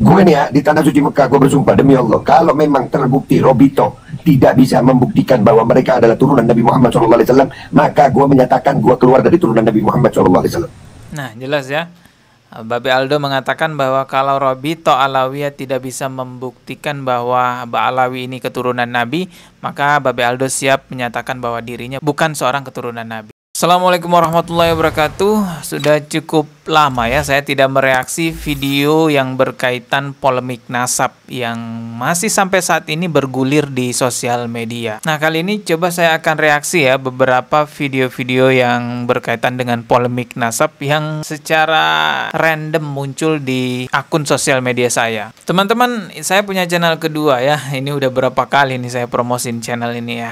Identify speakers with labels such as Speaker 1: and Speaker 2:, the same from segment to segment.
Speaker 1: Gue nih ya, di tanah suci Mekah, gue bersumpah demi Allah, kalau memang terbukti Robito tidak bisa membuktikan bahwa mereka adalah turunan Nabi Muhammad SAW, maka gue menyatakan gue keluar dari turunan Nabi Muhammad SAW.
Speaker 2: Nah, jelas ya. Babe Aldo mengatakan bahwa kalau Robito Alawiyah tidak bisa membuktikan bahwa Ba'alawi ini keturunan Nabi, maka Babe Aldo siap menyatakan bahwa dirinya bukan seorang keturunan Nabi. Assalamualaikum warahmatullahi wabarakatuh. Sudah cukup lama ya saya tidak mereaksi video yang berkaitan polemik nasab yang masih sampai saat ini bergulir di sosial media. Nah, kali ini coba saya akan reaksi ya beberapa video-video yang berkaitan dengan polemik nasab yang secara random muncul di akun sosial media saya. Teman-teman, saya punya channel kedua ya. Ini udah berapa kali nih saya promosin channel ini ya.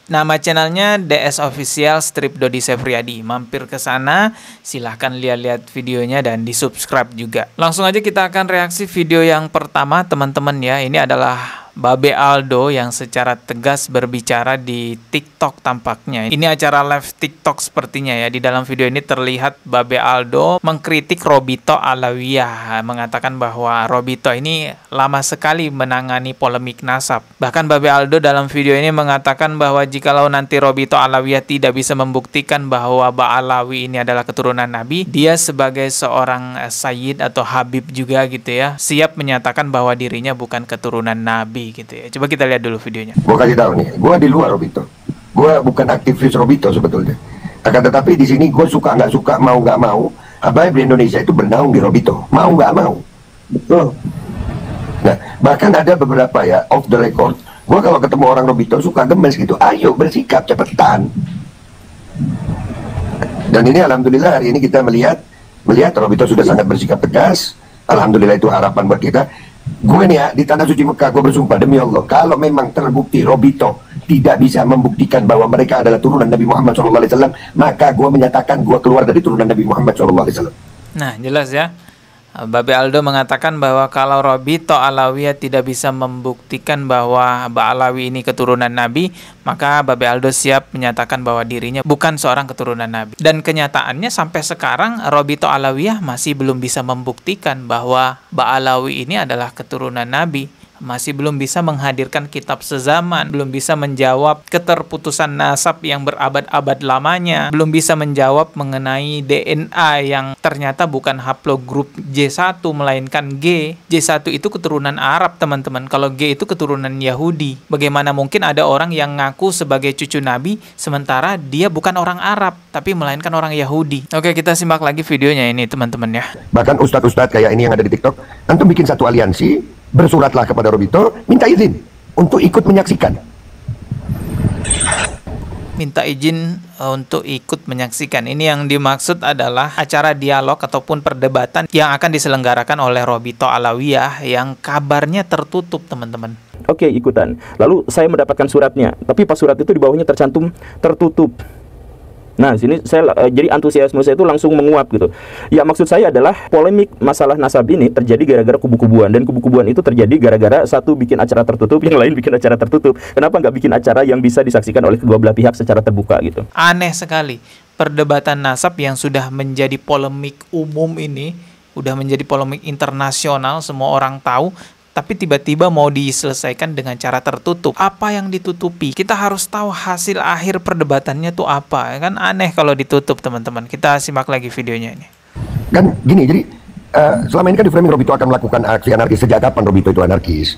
Speaker 2: Nama channelnya DS Official Strip Dodi Sefriadi. Mampir ke sana, silahkan lihat-lihat videonya dan di-subscribe juga. Langsung aja kita akan reaksi video yang pertama, teman-teman ya. Ini adalah Babe Aldo yang secara tegas berbicara di TikTok tampaknya. Ini acara live TikTok sepertinya ya. Di dalam video ini terlihat Babe Aldo mengkritik Robito Alawiyah, mengatakan bahwa Robito ini lama sekali menangani polemik nasab. Bahkan Babe Aldo dalam video ini mengatakan bahwa jikalau nanti Robito Alawiyah tidak bisa membuktikan bahwa Ba'alawi ini adalah keturunan Nabi, dia sebagai seorang sayyid atau habib juga gitu ya, siap menyatakan bahwa dirinya bukan keturunan Nabi gitu ya. Coba kita lihat dulu videonya.
Speaker 1: Gue kasih tahu nih, gue di luar Robito. Gue bukan aktivis Robito sebetulnya. Akan tetapi di sini gue suka nggak suka, mau nggak mau, Habaib di Indonesia itu bernaung di Robito. Mau nggak mau. Betul. Nah, bahkan ada beberapa ya off the record. Gue kalau ketemu orang Robito suka gemes gitu. Ayo bersikap cepetan. Dan ini alhamdulillah hari ini kita melihat Robito sudah sangat bersikap tegas. Alhamdulillah, itu harapan buat kita. Gue nih ya, di tanah suci Mekah, gue bersumpah demi Allah, kalau memang terbukti Robito tidak bisa membuktikan bahwa mereka adalah turunan Nabi Muhammad SAW, maka gue menyatakan gue keluar dari turunan Nabi Muhammad SAW.
Speaker 2: Nah, jelas ya. Babe Aldo mengatakan bahwa kalau Robito Alawiyah tidak bisa membuktikan bahwa Ba'alawi ini keturunan Nabi, maka Babe Aldo siap menyatakan bahwa dirinya bukan seorang keturunan Nabi. Dan kenyataannya sampai sekarang Robito Alawiyah masih belum bisa membuktikan bahwa Ba'alawi ini adalah keturunan Nabi. Masih belum bisa menghadirkan kitab sezaman, belum bisa menjawab keterputusan nasab yang berabad-abad lamanya, belum bisa menjawab mengenai DNA yang ternyata bukan haplogrup J1 melainkan G. J1 itu keturunan Arab, teman-teman. Kalau G itu keturunan Yahudi. Bagaimana mungkin ada orang yang ngaku sebagai cucu Nabi sementara dia bukan orang Arab tapi melainkan orang Yahudi? Oke, kita simak lagi videonya ini, teman-teman ya.
Speaker 1: Bahkan ustadz-ustadz kayak ini yang ada di TikTok, antum bikin satu aliansi, bersuratlah kepada Robito, minta izin untuk ikut menyaksikan.
Speaker 2: Minta izin untuk ikut menyaksikan. Ini yang dimaksud adalah acara dialog ataupun perdebatan yang akan diselenggarakan oleh Robito Alawiyah yang kabarnya tertutup, teman-teman.
Speaker 3: Oke, ikutan. Lalu saya mendapatkan suratnya, tapi pas surat itu di bawahnya tercantum tertutup. Nah, sini saya jadi antusiasme saya itu langsung menguap gitu. Ya, maksud saya adalah polemik masalah nasab ini terjadi gara-gara kubu-kubuan, dan kubu-kubuan itu terjadi gara-gara satu bikin acara tertutup, yang lain bikin acara tertutup. Kenapa nggak bikin acara yang bisa disaksikan oleh kedua belah pihak secara terbuka gitu?
Speaker 2: Aneh sekali. Perdebatan nasab yang sudah menjadi polemik umum ini, udah menjadi polemik internasional, semua orang tahu, tapi tiba-tiba mau diselesaikan dengan cara tertutup. Apa yang ditutupi? Kita harus tahu hasil akhir perdebatannya tuh apa. Kan aneh kalau ditutup, teman-teman. Kita simak lagi videonya ini.
Speaker 1: Kan gini, jadi selama ini kan di framing Robito akan melakukan aksi anarkis. Sejak kapan Robito itu anarkis?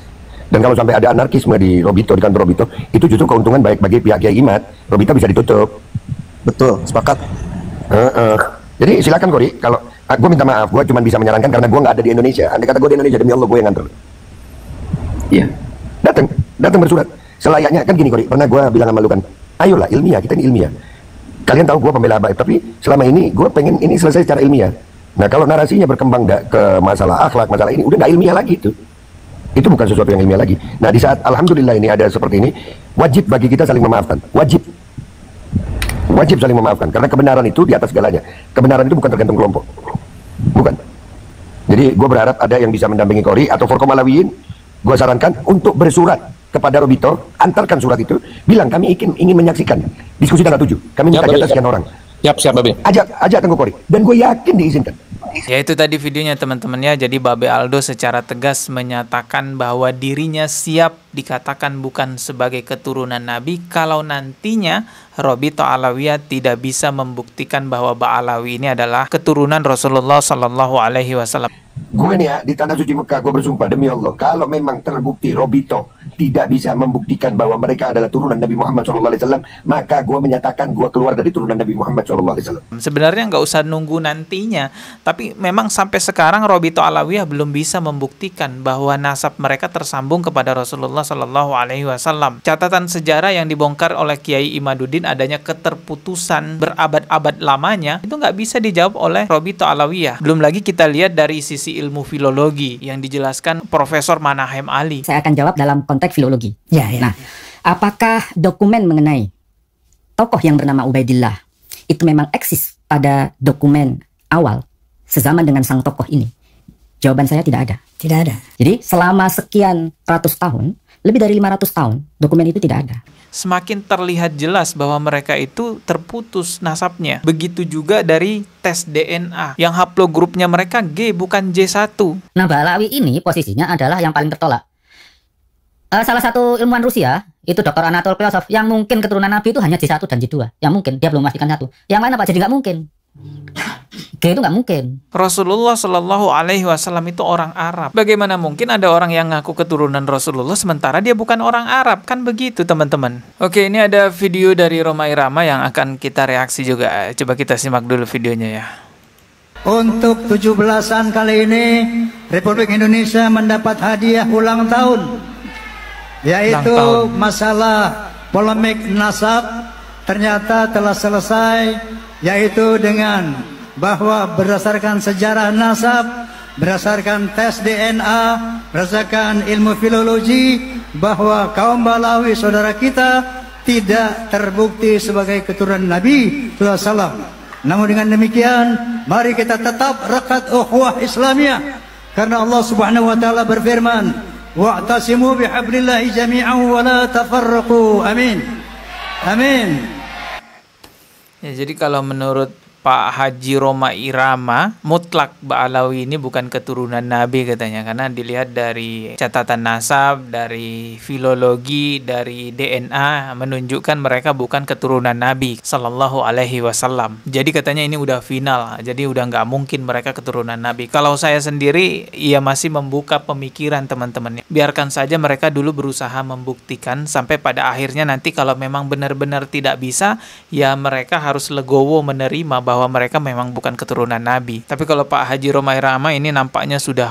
Speaker 1: Dan kalau sampai ada anarkisme di Robito, di kantor Robito, itu justru keuntungan baik bagi pihak Kiai Imad. Robito bisa ditutup. Betul, sepakat. Jadi silakan Kori, kalau gue minta maaf, gue cuma bisa menyarankan karena gue nggak ada di Indonesia. Andai kata gue di Indonesia, demi Allah gue yang nganter. Iya, datang bersurat. Selayaknya kan gini Kori, pernah gue bilang sama lu kan, ayolah ilmiah, kita ini ilmiah. Kalian tahu gue pembela Habaib, tapi selama ini gue pengen ini selesai secara ilmiah. Nah, kalau narasinya berkembang ke masalah akhlak, masalah ini udah nggak ilmiah lagi itu bukan sesuatu yang ilmiah lagi. Nah, di saat alhamdulillah ini ada seperti ini, wajib bagi kita saling memaafkan. Wajib saling memaafkan, karena kebenaran itu di atas segalanya. Kebenaran itu bukan tergantung kelompok, bukan. Jadi gue berharap ada yang bisa mendampingi Kori atau Forkom Alawiyin. Gue sarankan untuk bersurat kepada Robito, antarkan surat itu, bilang kami ingin menyaksikan diskusi tanggal 7. Kami minta jatah sekian orang.
Speaker 4: Siap Babe.
Speaker 1: Ajak Tengku Kori. Dan gue yakin diizinkan.
Speaker 2: Ya itu tadi videonya teman-teman ya. Jadi Babe Aldo secara tegas menyatakan bahwa dirinya siap dikatakan bukan sebagai keturunan Nabi kalau nantinya Robito Alawiyah tidak bisa membuktikan bahwa Ba'alawi ini adalah keturunan Rasulullah Sallallahu Alaihi Wasallam.
Speaker 1: Gue nih ya, di Tanah Suci Mekah, gue bersumpah demi Allah, kalau memang terbukti Robito tidak bisa membuktikan bahwa mereka adalah turunan Nabi Muhammad SAW, maka gue menyatakan gue keluar dari turunan Nabi Muhammad SAW.
Speaker 2: Sebenarnya nggak usah nunggu nantinya, tapi memang sampai sekarang Robito Alawiyah belum bisa membuktikan bahwa nasab mereka tersambung kepada Rasulullah Sallallahu Alaihi Wasallam. Catatan sejarah yang dibongkar oleh Kiai Imaduddin adanya keterputusan berabad-abad lamanya itu nggak bisa dijawab oleh Robito Alawiyah. Belum lagi kita lihat dari sisi ilmu filologi yang dijelaskan Profesor Manahem Ali.
Speaker 5: Saya akan jawab dalam konteks filologi. Ya. Nah, apakah dokumen mengenai tokoh yang bernama Ubaidillah itu memang eksis pada dokumen awal sezaman dengan sang tokoh ini? Jawaban saya tidak ada. Tidak ada. Jadi selama sekian ratus tahun, lebih dari 500 tahun, dokumen itu tidak ada.
Speaker 2: Semakin terlihat jelas bahwa mereka itu terputus nasabnya. Begitu juga dari tes DNA yang haplogrupnya mereka G bukan J1.
Speaker 5: Nah, Ba'alawi ini posisinya adalah yang paling tertolak. Salah satu ilmuwan Rusia, itu Dr. Anatol Klyosov, yang mungkin keturunan Nabi itu hanya J1 dan J2. Yang mungkin, dia belum memastikan satu. Yang lain apa? Jadi nggak mungkin. G itu nggak mungkin.
Speaker 2: Rasulullah Shallallahu Alaihi Wasallam itu orang Arab. Bagaimana mungkin ada orang yang ngaku keturunan Rasulullah sementara dia bukan orang Arab? Kan begitu teman-teman. Oke, ini ada video dari Roma Irama yang akan kita reaksi juga. Coba kita simak dulu videonya ya.
Speaker 6: Untuk 17-an kali ini Republik Indonesia mendapat hadiah ulang tahun, yaitu masalah polemik nasab ternyata telah selesai, yaitu dengan bahwa berdasarkan sejarah nasab, berdasarkan tes DNA, berdasarkan ilmu filologi, bahwa kaum Ba'alawi saudara kita tidak terbukti sebagai keturunan Nabi SAW. Namun dengan demikian, mari kita tetap rekat ukhuwah Islamiyah, karena Allah Subhanahu wa taala berfirman, wa'tasimu bihablillahi jami'an wa la tafarraqu. Amin. Amin.
Speaker 2: Ya, jadi kalau menurut Pak Haji Roma Irama, mutlak Ba'alawi ini bukan keturunan Nabi katanya, karena dilihat dari catatan nasab, dari filologi, dari DNA menunjukkan mereka bukan keturunan Nabi Sallallahu Alaihi Wasallam. Jadi katanya ini udah final, jadi udah nggak mungkin mereka keturunan Nabi. Kalau saya sendiri, ya masih membuka pemikiran teman-teman. Biarkan saja mereka dulu berusaha membuktikan sampai pada akhirnya nanti kalau memang benar-benar tidak bisa, ya mereka harus legowo menerima bahwa mereka memang bukan keturunan Nabi. Tapi kalau Pak Haji Roma Irama ini nampaknya sudah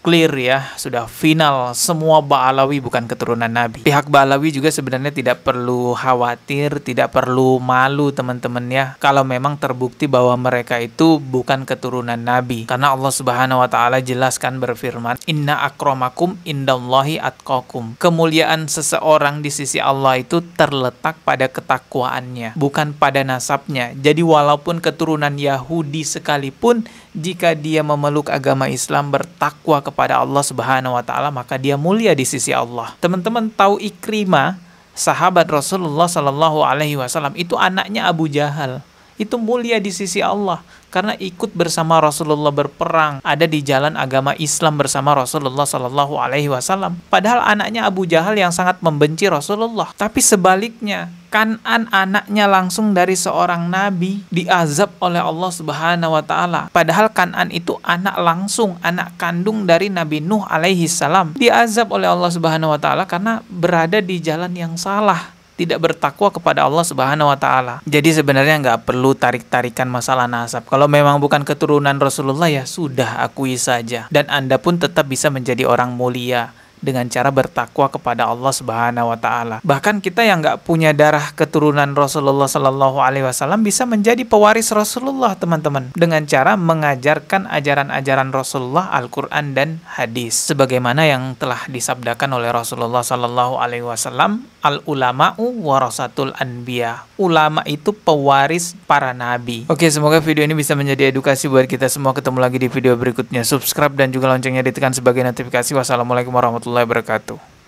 Speaker 2: clear ya, sudah final, semua Ba'alawi bukan keturunan Nabi. Pihak Ba'alawi juga sebenarnya tidak perlu khawatir, tidak perlu malu teman-teman ya, kalau memang terbukti bahwa mereka itu bukan keturunan Nabi. Karena Allah Subhanahu wa taala jelaskan berfirman, "Inna akramakum indallahi atqakum." Kemuliaan seseorang di sisi Allah itu terletak pada ketakwaannya, bukan pada nasabnya. Jadi walaupun keturunan Yahudi sekalipun, jika dia memeluk agama Islam, bertakwa kepada Allah Subhanahu wa taala, maka dia mulia di sisi Allah. Teman-teman tahu Ikrimah, sahabat Rasulullah Sallallahu Alaihi Wasallam, itu anaknya Abu Jahal. Itu mulia di sisi Allah karena ikut bersama Rasulullah berperang, ada di jalan agama Islam bersama Rasulullah Sallallahu Alaihi Wasallam. Padahal anaknya Abu Jahal yang sangat membenci Rasulullah. Tapi sebaliknya, Kan'an anaknya langsung dari seorang nabi diazab oleh Allah Subhanahu wa taala. Padahal Kan'an itu anak langsung, anak kandung dari Nabi Nuh alaihi salam. Diazab oleh Allah Subhanahu wa taala karena berada di jalan yang salah, tidak bertakwa kepada Allah Subhanahu wa taala. Jadi sebenarnya nggak perlu tarik-tarikan masalah nasab. Kalau memang bukan keturunan Rasulullah, ya sudah, akui saja. Dan Anda pun tetap bisa menjadi orang mulia dengan cara bertakwa kepada Allah Subhanahu wa taala. Bahkan kita yang nggak punya darah keturunan Rasulullah Sallallahu Alaihi Wasallam bisa menjadi pewaris Rasulullah, teman-teman, dengan cara mengajarkan ajaran-ajaran Rasulullah, Al-Quran dan hadis. Sebagaimana yang telah disabdakan oleh Rasulullah Sallallahu Alaihi Wasallam, al-ulama'u warasatul anbiya. Ulama itu pewaris para nabi. Oke, semoga video ini bisa menjadi edukasi buat kita semua. Ketemu lagi di video berikutnya. Subscribe dan juga loncengnya ditekan sebagai notifikasi. Wassalamualaikum warahmatullahi wabarakatuh.